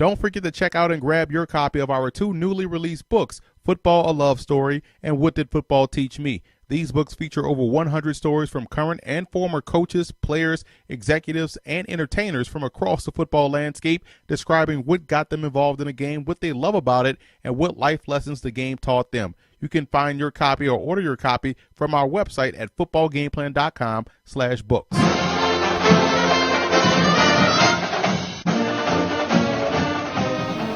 Don't forget to check out and grab your copy of our 2 newly released books, Football: A Love Story and What Did Football Teach Me? These books feature over 100 stories from current and former coaches, players, executives, and entertainers from across the football landscape, describing what got them involved in the game, what they love about it, and what life lessons the game taught them. You can find your copy or order your copy from our website at footballgameplan.com/books.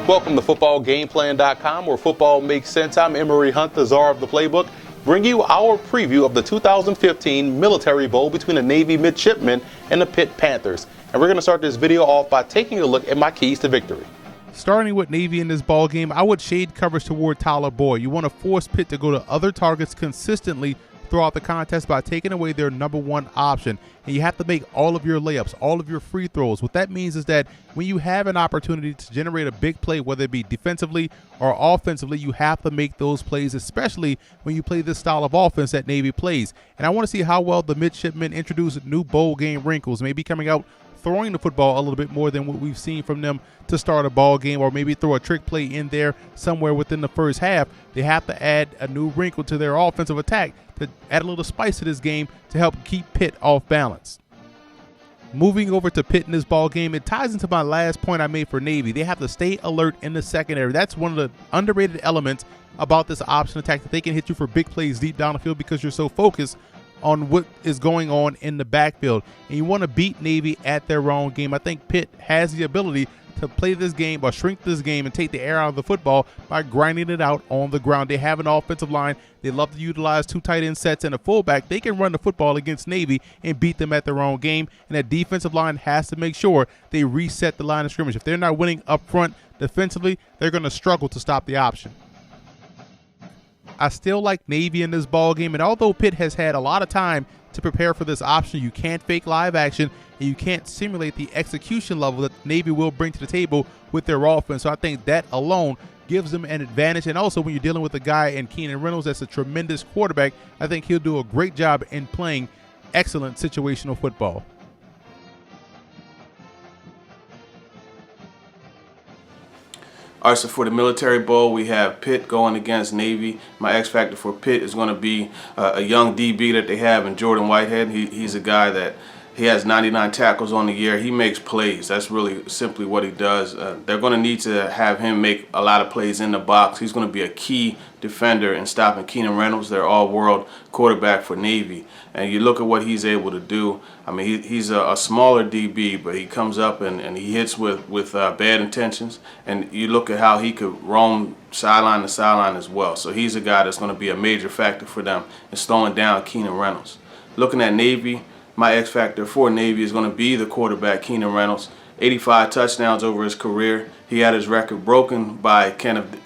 Welcome to footballgameplan.com, where football makes sense. I'm Emory Hunt, the czar of the playbook, bring you our preview of the 2015 Military Bowl between the Navy Midshipmen and the Pitt Panthers. And we're going to start this video off by taking a look at my keys to victory. Starting with Navy in this ball game, I would shade coverage toward Tyler Boyd. You want to force Pitt to go to other targets consistently throughout the contest by taking away their number one option. And you have to make all of your layups, all of your free throws. What that means is that when you have an opportunity to generate a big play, whether it be defensively or offensively, you have to make those plays, especially when you play this style of offense that Navy plays. And I want to see how well the midshipmen introduce new bowl game wrinkles, maybe coming out throwing the football a little bit more than what we've seen from them to start a ball game, or maybe throw a trick play in there somewhere within the first half. They have to add a new wrinkle to their offensive attack to add a little spice to this game to help keep Pitt off balance. Moving over to Pitt in this ball game, it ties into my last point I made for Navy. They have to stay alert in the secondary. That's one of the underrated elements about this option attack, that they can hit you for big plays deep down the field because you're so focused on what is going on in the backfield. And you want to beat Navy at their own game. I think Pitt has the ability to play this game or shrink this game and take the air out of the football by grinding it out on the ground. They have an offensive line. They love to utilize 2 tight end sets and a fullback. They can run the football against Navy and beat them at their own game. And that defensive line has to make sure they reset the line of scrimmage. If they're not winning up front defensively, they're going to struggle to stop the option. I still like Navy in this ball game, and although Pitt has had a lot of time to prepare for this option, you can't fake live action and you can't simulate the execution level that Navy will bring to the table with their offense. So I think that alone gives them an advantage. And also, when you're dealing with a guy in Keenan Reynolds that's a tremendous quarterback, I think he'll do a great job in playing excellent situational football. All right, so for the Military Bowl, we have Pitt going against Navy. My X factor for Pitt is going to be a young DB that they have in Jordan Whitehead. He's a guy that he has 99 tackles on the year. He makes plays. That's really simply what he does. They're going to need to have him make a lot of plays in the box. He's going to be a key defender in stopping Keenan Reynolds, their all-world quarterback for Navy. And you look at what he's able to do. I mean, he's a smaller DB, but he comes up and he hits with bad intentions. And you look at how he could roam sideline to sideline as well. So he's a guy that's going to be a major factor for them in slowing down Keenan Reynolds. Looking at Navy, my X factor for Navy is going to be the quarterback, Keenan Reynolds. 85 touchdowns over his career. He had his record broken by Kenneth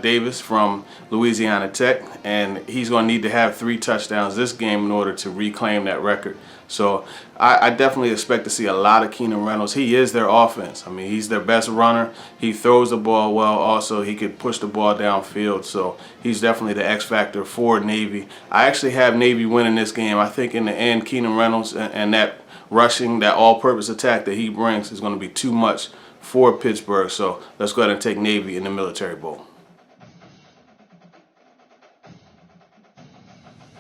Davis from Louisiana Tech, and he's going to need to have 3 touchdowns this game in order to reclaim that record. So I definitely expect to see a lot of Keenan Reynolds. He is their offense. I mean, he's their best runner. He throws the ball well. Also, he could push the ball downfield. So he's definitely the X factor for Navy. I actually have Navy winning this game. I think in the end, Keenan Reynolds and that rushing, that all-purpose attack that he brings is going to be too much for Pittsburgh. So let's go ahead and take Navy in the Military Bowl.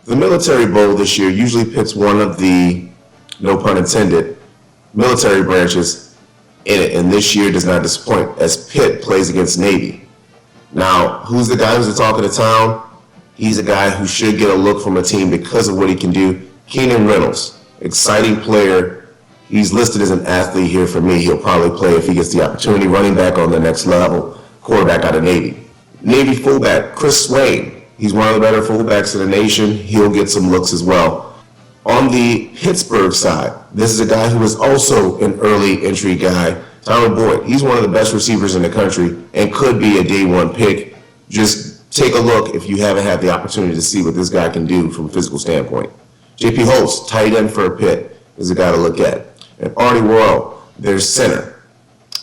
The Military Bowl this year usually pits one of the, no pun intended, military branches in it, and this year does not disappoint as Pitt plays against Navy. Now, who's the guy who's the talk of the town? He's a guy who should get a look from a team because of what he can do. Keenan Reynolds, exciting player. He's listed as an athlete here for me. He'll probably play if he gets the opportunity. Running back on the next level, quarterback out of Navy. Navy fullback, Chris Swain. He's one of the better fullbacks in the nation. He'll get some looks as well. On the Pittsburgh side, this is a guy who is also an early entry guy, Tyler Boyd. He's one of the best receivers in the country and could be a day 1 pick. Just take a look if you haven't had the opportunity to see what this guy can do from a physical standpoint. J.P. Holtz, tight end for Pitt, is a guy to look at. And Artie Worrell, their center.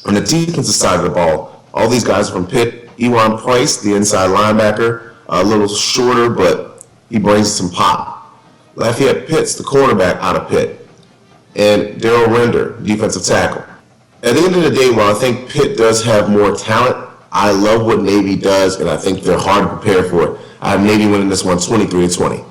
On the defensive side of the ball, all these guys are from Pitt. Ewan Price, the inside linebacker, a little shorter, but he brings some pop. Lafayette Pitts, the quarterback out of Pitt. And Darrell Render, defensive tackle. At the end of the day, while I think Pitt does have more talent, I love what Navy does, and I think they're hard to prepare for it. I have Navy winning this one 23-20.